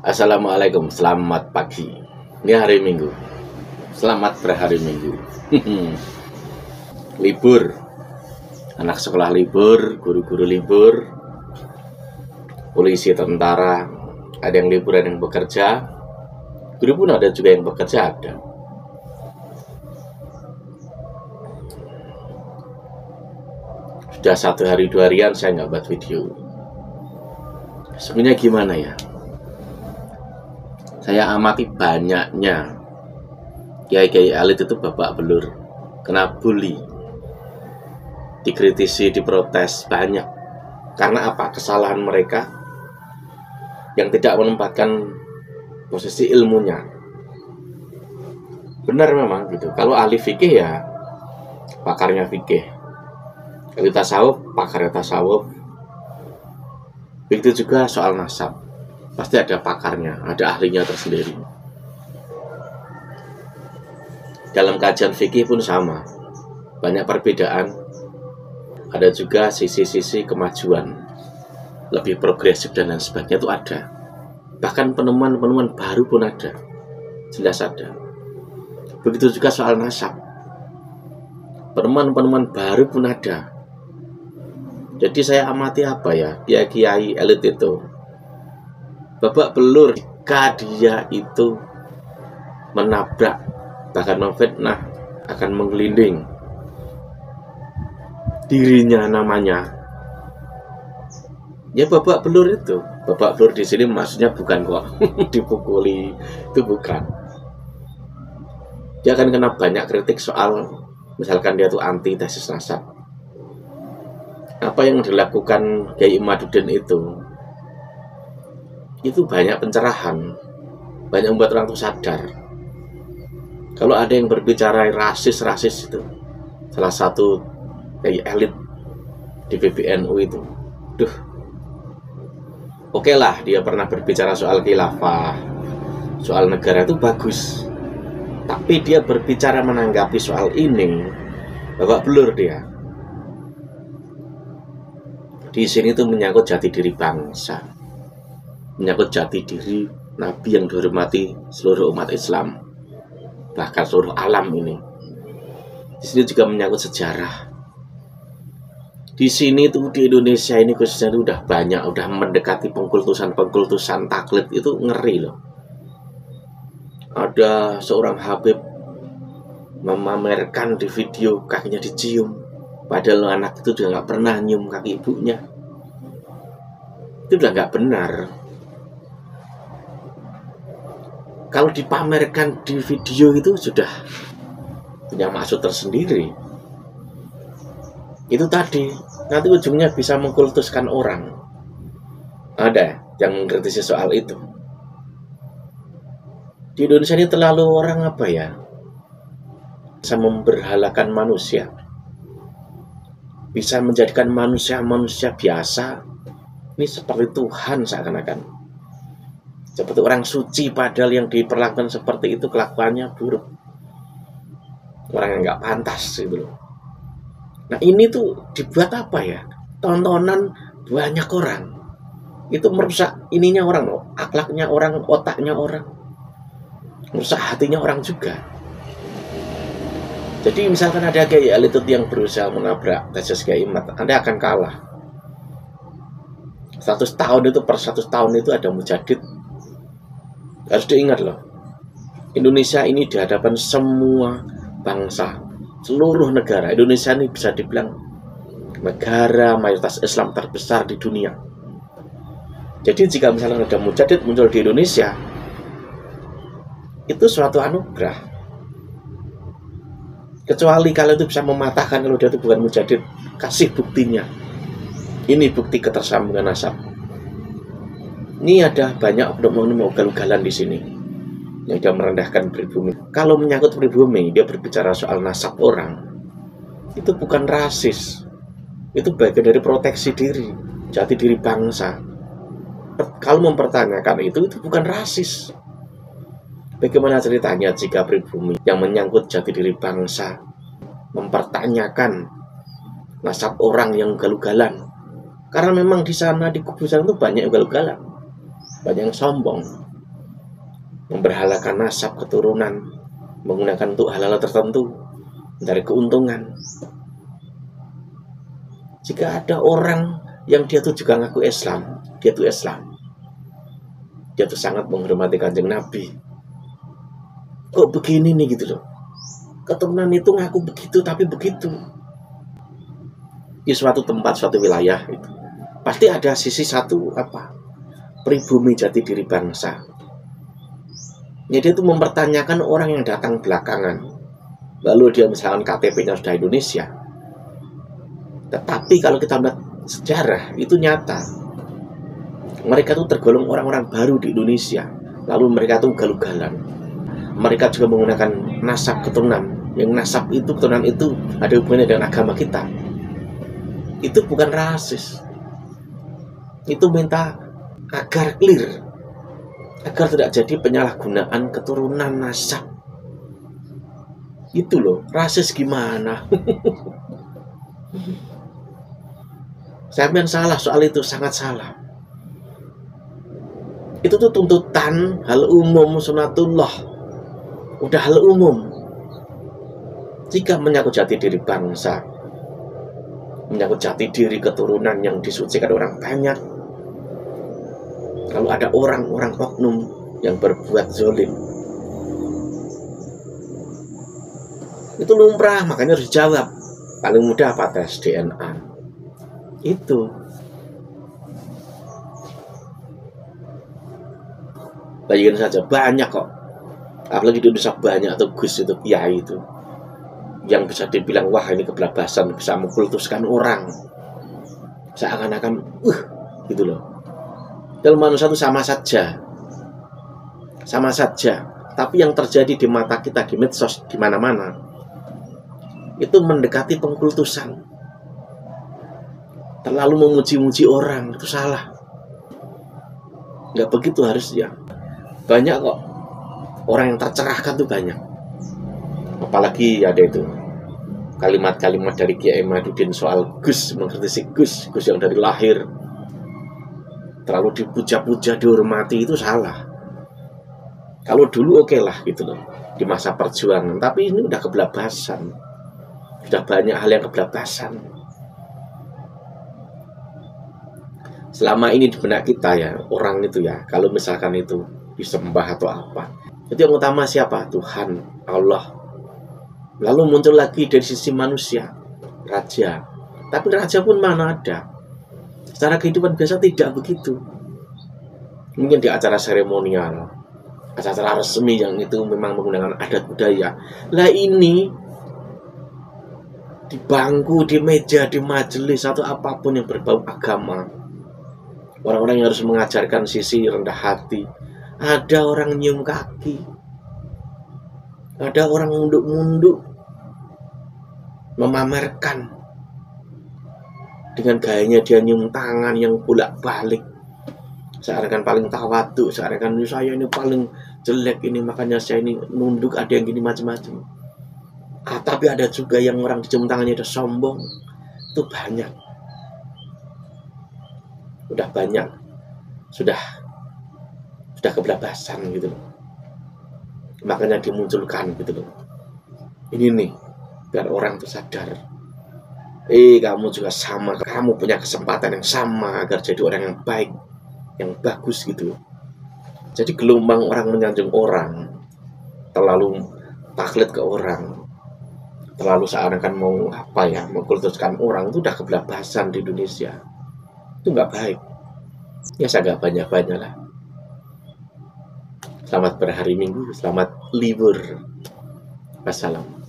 Assalamualaikum, selamat pagi. Ini hari Minggu. Selamat berhari Minggu. Libur. Anak sekolah libur, guru-guru libur, polisi, tentara, ada yang libur, ada yang bekerja. Guru pun ada juga yang bekerja, ada. Sudah 1 hari 2 harian saya nggak buat video. Sebenarnya gimana ya? Saya amati banyaknya kiai-kiai elit itu babak belur, kena bully, dikritisi, diprotes banyak. Karena apa? Kesalahan mereka yang tidak menempatkan posisi ilmunya. Benar memang gitu. Kalau ahli fikih ya pakarnya fikih. Kalau tasawuf, pakarnya tasawuf. Begitu juga soal nasab. Pasti ada pakarnya, ada ahlinya tersendiri. Dalam kajian fikih pun sama. Banyak perbedaan. Ada juga sisi-sisi kemajuan. Lebih progresif dan lain sebagainya itu ada. Bahkan penemuan-penemuan baru pun ada. Jelas ada. Begitu juga soal nasab. Penemuan-penemuan baru pun ada. Jadi saya amati apa ya, kiai-kiai elit itu babak belur jika dia itu menabrak, bahkan memfitnah, akan menggelinding dirinya namanya. Ya babak belur itu. Babak belur di sini maksudnya bukan kok dipukuli, itu bukan. Dia akan kena banyak kritik soal misalkan dia tuh anti tesis nasab. Apa yang dilakukan Kiai Imaduddin itu banyak pencerahan, banyak membuat orang tuh sadar. Kalau ada yang berbicara rasis itu, salah satu Kiai elit di PBNU itu, oke lah dia pernah berbicara soal khilafah, soal negara itu bagus. Tapi dia berbicara menanggapi soal ini, babak belur dia. Di sini tuh menyangkut jati diri bangsa, menyangkut jati diri Nabi yang dihormati seluruh umat Islam, bahkan seluruh alam ini. Di sini juga menyangkut sejarah. Di sini tuh di Indonesia ini khususnya udah banyak, udah mendekati pengkultusan taklid itu ngeri loh. Ada seorang Habib memamerkan di video kakinya dicium. Padahal anak itu juga nggak pernah nyium kaki ibunya. Itu udah nggak benar. Kalau dipamerkan di video itu sudah punya maksud tersendiri. Itu tadi, nanti ujungnya bisa mengkultuskan orang. Ada yang mengkritisi soal itu. Di Indonesia ini terlalu orang apa ya, bisa memberhalakan manusia, bisa menjadikan manusia biasa ini seperti Tuhan seakan-akan, seperti orang suci, padahal yang diperlakukan seperti itu kelakuannya buruk, orang yang nggak pantas gitu loh. Nah ini tuh dibuat apa ya, tontonan banyak orang, itu merusak ininya orang loh, akhlaknya orang, otaknya orang, merusak hatinya orang juga. Jadi misalkan ada kiai elit yang berusaha menabrak tesis Kiai Imad, Anda akan kalah. 100 tahun itu, per 100 tahun itu ada mujadid. Harus diingat loh, Indonesia ini di hadapan semua bangsa, seluruh negara. Indonesia ini bisa dibilang negara mayoritas Islam terbesar di dunia. Jadi jika misalnya ada mujadid muncul di Indonesia, itu suatu anugerah. Kecuali kalau itu bisa mematahkan kalau dia itu bukan mujadid, kasih buktinya. Ini bukti ketersambungan nasab. Ini ada banyak oknum-oknum ugal-ugalan di sini yang sudah merendahkan pribumi. Kalau menyangkut pribumi, dia berbicara soal nasab orang, itu bukan rasis. Itu bagian dari proteksi diri, jati diri bangsa. Kalau mempertanyakan itu bukan rasis. Bagaimana ceritanya jika pribumi yang menyangkut jati diri bangsa mempertanyakan nasab orang yang ugal-ugalan? Karena memang di sana, di kubu sana itu banyak ugal-ugalan, banyak yang sombong. memberhalakan nasab keturunan, menggunakan untuk hal-hal tertentu, dari keuntungan. Jika ada orang yang dia tuh juga ngaku Islam, dia tuh sangat menghormati Kanjeng Nabi, kok begini nih gitu loh, keturunan itu ngaku begitu tapi begitu. Di suatu tempat, suatu wilayah itu pasti ada sisi satu pribumi jati diri bangsa. Jadi itu mempertanyakan orang yang datang belakangan, lalu dia misalkan KTP-nya sudah Indonesia. Tetapi kalau kita lihat sejarah, itu nyata mereka tuh tergolong orang-orang baru di Indonesia. Lalu mereka tuh ugal-ugalan. Mereka juga menggunakan nasab keturunan, yang nasab itu, keturunan itu ada hubungannya dengan agama kita. Itu bukan rasis. Itu minta agar clear, agar tidak jadi penyalahgunaan keturunan nasab. Itu loh, rasis gimana? Sampean salah soal itu, sangat salah. Itu tuh tuntutan hal umum sunatullah, udah hal umum. Jika menyangkut jati diri bangsa, menyangkut jati diri keturunan yang disucikan orang banyak, kalau ada orang-orang oknum yang berbuat zolim, itu lumrah, makanya harus dijawab. Paling mudah tes DNA. Itu bayangin saja, banyak kok, apalagi di Indonesia banyak tuh Gus itu, kiai itu, yang bisa dibilang wah ini kebelabasan, bisa mengkultuskan orang seakan-akan gitu loh. Dalam manusia itu sama saja, tapi yang terjadi di mata kita, di medsos, di mana-mana, itu mendekati pengkultusan. Terlalu memuji-muji orang, itu salah. Nggak begitu harusnya. Banyak kok orang yang tercerahkan tuh banyak. Apalagi ada itu kalimat-kalimat dari Kiai Madudin soal Gus, mengkritisi Gus yang dari lahir terlalu dipuja-puja, dihormati, itu salah. Kalau dulu oke lah gitu loh, di masa perjuangan, tapi ini udah kebelabasan. Sudah banyak hal yang kebelabasan. Selama ini di benak kita ya, orang itu ya, kalau misalkan itu disembah atau apa, itu yang utama siapa? Tuhan, Allah. Lalu muncul lagi dari sisi manusia, raja. Tapi raja pun mana ada. Secara kehidupan biasa tidak begitu. Mungkin di acara seremonial, acara resmi yang itu memang menggunakan adat budaya. Lah ini di bangku, di meja, di majelis atau apapun yang berbau agama, orang-orang yang harus mengajarkan sisi rendah hati, ada orang nyium kaki, ada orang munduk-munduk, memamerkan dengan gayanya dia nyium tangan yang bolak-balik, seakan paling tawadu, seakan saya ini paling jelek ini, makanya saya ini nunduk, ada yang gini macam-macam. Tapi ada juga yang orang cium tangannya udah sombong. Itu banyak. Udah banyak. Sudah kebelabasan gitu loh. Makanya dimunculkan gitu loh. Ini nih, biar orang tuh sadar. Kamu juga sama. Kamu punya kesempatan yang sama agar jadi orang yang baik, yang bagus gitu. Jadi gelombang orang menyanjung orang, terlalu taklid ke orang, terlalu seakan-akan mau mengkultuskan orang, itu udah kebelabasan di Indonesia. Itu nggak baik. Ya saya nggak banyak-banyak lah. Selamat berhari Minggu, selamat libur. Wassalam.